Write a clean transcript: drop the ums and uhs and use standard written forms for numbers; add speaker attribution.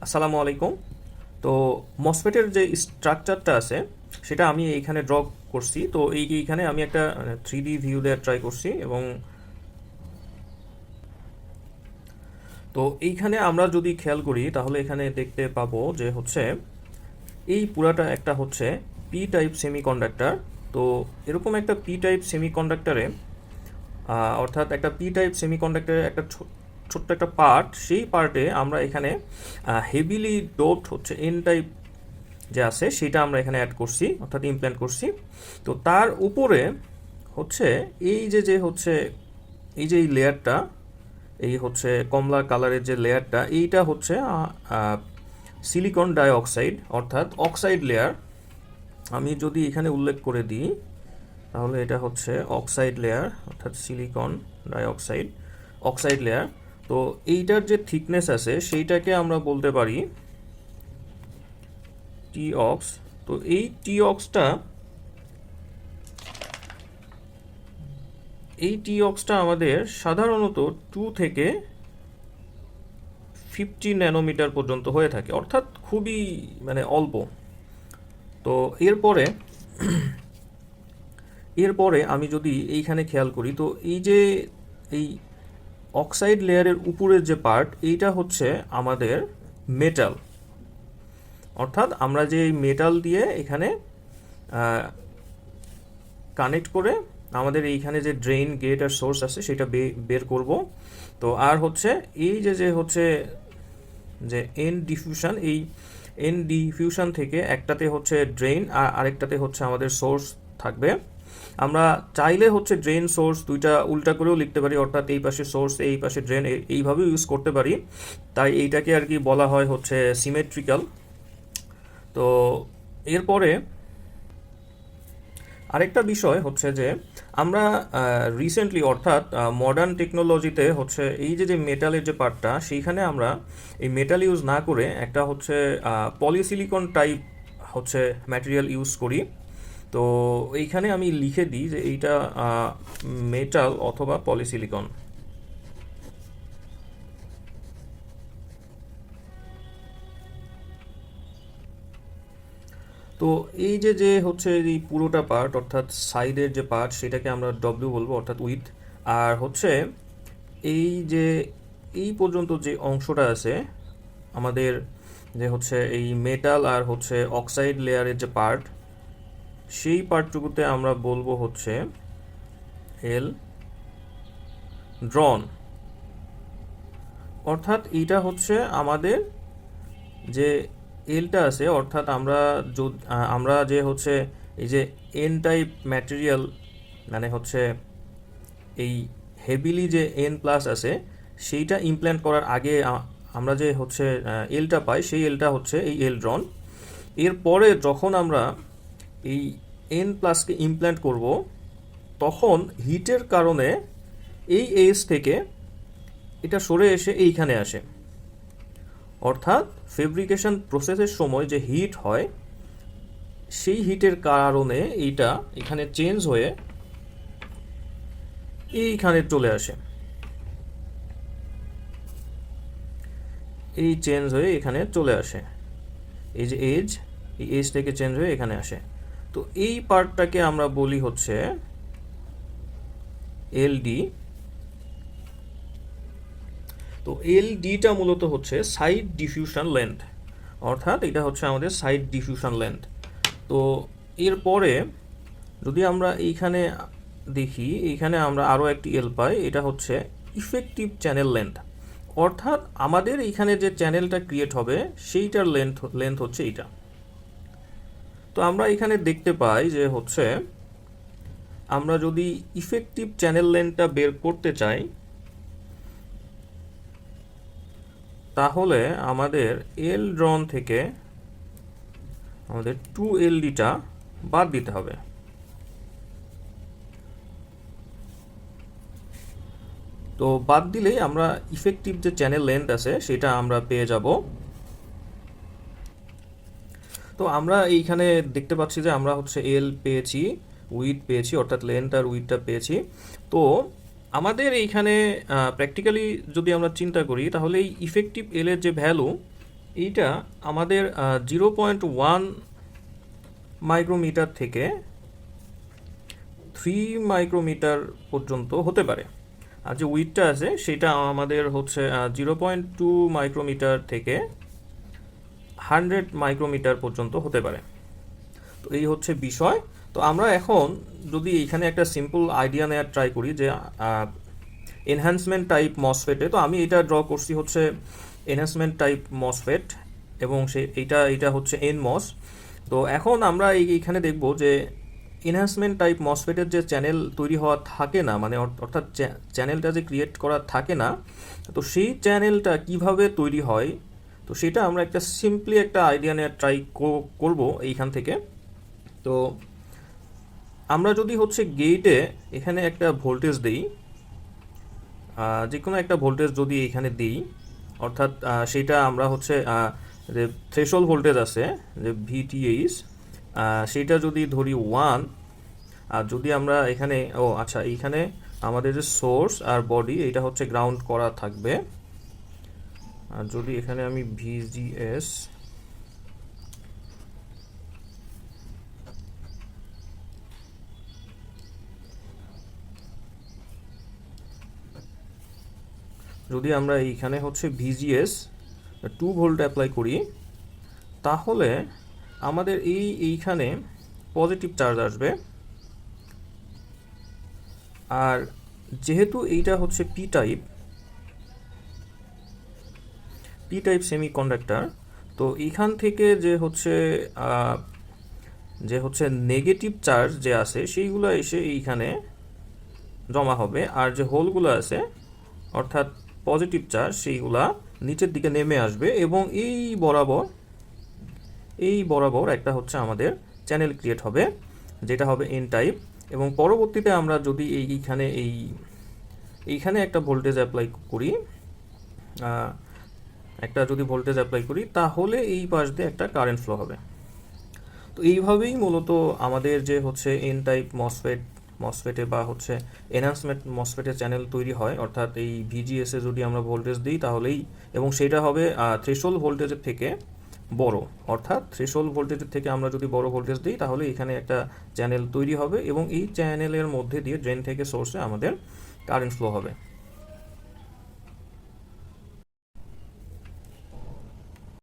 Speaker 1: আসসালামু আলাইকুম। তো মসফেটের যে স্ট্রাকচারটা আছে সেটা আমি এইখানে ড্র করছি। তো এইখানে আমি একটা 3D ভিউ দেওয়ার ট্রাই করছি এবং তো এইখানে আমরা যদি খেয়াল করি তাহলে এখানে দেখতে পাবো যে হচ্ছে এই পুরাটা একটা হচ্ছে পি টাইপ সেমিকন্ডাক্টর। তো এরকম একটা পি টাইপ সেমিকন্ডাক্টরে অর্থাৎ একটা পি টাইপ সেমিকন্ডাক্টরের একটা ছোট্ট একটা পার্ট, সেই পার্টে আমরা এখানে হেভিলি ডোপড হচ্ছে এন টাইপ যে আছে সেটা আমরা এখানে অ্যাড করছি অর্থাৎ ইমপ্ল্যান্ট করছি। তো তার উপরে হচ্ছে এই যে হচ্ছে এই যে এই লেয়ারটা, এই হচ্ছে কমলা কালারের যে লেয়ারটা, এইটা হচ্ছে সিলিকন ডাইঅক্সাইড অর্থাৎ অক্সাইড লেয়ার। আমি যদি এখানে উল্লেখ করে দিই তাহলে এটা হচ্ছে অক্সাইড লেয়ার অর্থাৎ সিলিকন ডাইঅক্সাইড অক্সাইড লেয়ার। তো এইটার যে থিকনেস আছে সেইটাকে আমরা বলতে পারি টি অক্স। তো এই টি অক্সটা আমাদের সাধারণত 2 থেকে 50 ন্যানোমিটার পর্যন্ত হয়ে থাকে, অর্থাৎ খুবই মানে অল্প। তো এরপরে এরপরে আমি যদি এইখানে খেয়াল করি, তো এই যে এই অক্সাইড লেয়ারের উপরের যে পার্ট, এইটা হচ্ছে আমাদের মেটাল। অর্থাৎ আমরা যে এই মেটাল দিয়ে এখানে কানেক্ট করে আমাদের এইখানে যে ড্রেন গেট আর সোর্স আছে সেটা বের করব। তো আর হচ্ছে এই যে হচ্ছে যে এন ডিফিউশন, এই এন ডিফিউশন থেকে একটাতে হচ্ছে ড্রেন আর আরেকটাতে হচ্ছে আমাদের সোর্স থাকবে। আমরা চাইলে হচ্ছে ড্রেন সোর্স দুইটা উল্টা করেও লিখতে পারি, অর্থাৎ এই পাশে সোর্স এই পাশে ড্রেন, এইভাবেও ইউজ করতে পারি। তাই এইটাকে আর কি বলা হয় হচ্ছে সিমেট্রিক্যাল। তো এরপরে আরেকটা বিষয় হচ্ছে যে আমরা রিসেন্টলি অর্থাৎ মডার্ন টেকনোলজিতে হচ্ছে এই যে মেটালের যে পার্টটা, সেইখানে আমরা এই মেটাল ইউজ না করে একটা হচ্ছে পলিসিলিকন টাইপ হচ্ছে ম্যাটেরিয়াল ইউজ করি। তো এইখানে আমি লিখে দিই যে এইটা মেটাল অথবা পলিসিলিকন। তো এই যে হচ্ছে এই পুরোটা পার্ট অর্থাৎ সাইডের যে পার্ট সেটাকে আমরা ডব্লিউ বলবো অর্থাৎ উইথ। আর হচ্ছে এই যে এই পর্যন্ত যে অংশটা আছে আমাদের, যে হচ্ছে এই মেটাল আর হচ্ছে অক্সাইড লেয়ারের যে পার্ট, সেই পার্টটুকুতে আমরা বলবো হচ্ছে এল ড্রন। অর্থাৎ এইটা হচ্ছে আমাদের যে এলটা আছে, অর্থাৎ আমরা যে হচ্ছে এই যে এন টাইপ ম্যাটেরিয়াল, মানে হচ্ছে এই হেভিলি যে এন প্লাস আছে সেইটা ইমপ্ল্যান্ট করার আগে আমরা যে হচ্ছে এলটা পাই, সেই এলটা হচ্ছে এই এল ড্রন। এরপরে যখন আমরা এই এন প্লাসকে ইমপ্ল্যান্ট করব, তখন হিটের কারণে এই এজ থেকে এটা সরে এসে এইখানে আসে। অর্থাৎ ফেব্রিকেশন প্রসেসের সময় যে হিট হয়, সেই হিটের কারণে এইটা এখানে চেঞ্জ হয়ে এইখানে চলে আসে, এই চেঞ্জ হয়ে এখানে চলে আসে, এই যে এজ, এই এজ থেকে চেঞ্জ হয়ে এখানে আসে। তো এই পার্টটাকে আমরা বলি হচ্ছে এলডি। তো এলডিটা মূলত হচ্ছে সাইড ডিফিউশন লেন্থ, অর্থাৎ এটা হচ্ছে আমাদের সাইড ডিফিউশন লেন্থ। তো এরপরে যদি আমরা এইখানে দেখি, এইখানে আমরা আরও একটি এল পাই, এটা হচ্ছে ইফেক্টিভ চ্যানেল লেন্থ। অর্থাৎ আমাদের এইখানে যে চ্যানেলটা ক্রিয়েট হবে সেইটার লেন্থ হচ্ছে এইটা। তো আমরা এখানে দেখতে পাই যে হচ্ছে আমরা যদি ইফেক্টিভ চ্যানেল লেন্থটা বের করতে চাই, তাহলে আমাদের এল ড্রন থেকে আমাদের 2LDটা বাদ দিতে হবে। তো বাদ দিলেই আমরা ইফেক্টিভ যে চ্যানেল লেন্থ আছে সেটা আমরা পেয়ে যাব। তো আমরা এইখানে দেখতে পাচ্ছি যে আমরা হচ্ছে এল পেয়েছি, উইথ পেয়েছি, অর্থাৎ লেন্থ আর উইথটা পেয়েছি। তো আমাদের এইখানে প্র্যাকটিক্যালি যদি আমরা চিন্তা করি, তাহলে এই ইফেক্টিভ এলের যে ভ্যালু, এইটা আমাদের 0.1 মাইক্রোমিটার থেকে 3 মাইক্রোমিটার পর্যন্ত হতে পারে। আর যে উইডটা আছে সেটা আমাদের হচ্ছে 0.2 মাইক্রোমিটার থেকে 100 মাইক্রোমিটার পর্যন্ত হতে পারে। তো এই হচ্ছে বিষয়। তো আমরা এখন যদি এখানে একটা সিম্পল আইডিয়া নেওয়ার ট্রাই করি যে এনহ্যান্সমেন্ট টাইপ মসফেটে, তো আমি এটা ড্র করছি হচ্ছে এনহ্যান্সমেন্ট টাইপ মসফেট এবং এইটা হচ্ছে এনমস। তো এখন আমরা এইখানে দেখব যে এনহ্যান্সমেন্ট টাইপ মসফেটের যে চ্যানেল তৈরি হওয়া থাকে না, মানে অর্থাৎ চ্যানেলটা যে ক্রিয়েট করা থাকে না, তো সেই চ্যানেলটা কিভাবে তৈরি হয়, তো সেটা আমরা একটা সিম্পলি একটা আইডিয়া নেওয়ার ট্রাই করব এইখান থেকে। তো আমরা যদি হচ্ছে গেটে এখানে একটা ভোল্টেজ দিই, যে কোনো একটা ভোল্টেজ যদি এখানে দিই, অর্থাৎ সেটা আমরা হচ্ছে যে থ্রেশহোল্ড ভোল্টেজ আছে যে ভিটিএইচ, সেটা যদি ধরি 1, আর যদি আমরা এখানে আচ্ছা এইখানে আমাদের যে সোর্স আর বডি এটা হচ্ছে গ্রাউন্ড করা থাকবে, আর যদি এখানে আমি ভিজিএস যদি আমরা এইখানে হচ্ছে ভিজিএস 2 ভোল্ট অ্যাপ্লাই করি, তাহলে আমাদের এইখানে পজিটিভ চার্জ আসবে। আর যেহেতু এইটা হচ্ছে পি টাইপ সেমিকন্ডাক্টর, তো এইখান থেকে যে হচ্ছে নেগেটিভ চার্জ যে আছে সেইগুলো এসে এইখানে জমা হবে, আর যে হোলগুলো আছে অর্থাৎ পজিটিভ চার্জ সেইগুলা নিচের দিকে নেমে আসবে এবং এই বরাবর একটা হচ্ছে আমাদের চ্যানেল ক্রিয়েট হবে, যেটা হবে এন টাইপ। এবং পরবর্তীতে আমরা যদি এইখানে একটা ভোল্টেজ অ্যাপ্লাই করি, তাহলে এই পাশ দিয়ে একটা কারেন্ট ফ্লো হবে। তো এইভাবেই মূলত আমাদের যে হচ্ছে এন টাইপ মসফেটে বা হচ্ছে এনহ্যান্সমেন্ট মসফেটের চ্যানেল তৈরি হয়, অর্থাৎ এই ভিজিএসে যদি আমরা ভোল্টেজ দিই তাহলেই, এবং সেটা হবে থ্রেশহোল্ড ভোল্টেজের থেকে বড়, অর্থাৎ থ্রেশহোল্ড ভোল্টেজের থেকে আমরা যদি বড় ভোল্টেজ দিই তাহলে এখানে একটা চ্যানেল তৈরি হবে এবং এই চ্যানেলের মধ্যে দিয়ে ড্রেন থেকে সোর্সে আমাদের কারেন্ট ফ্লো হবে।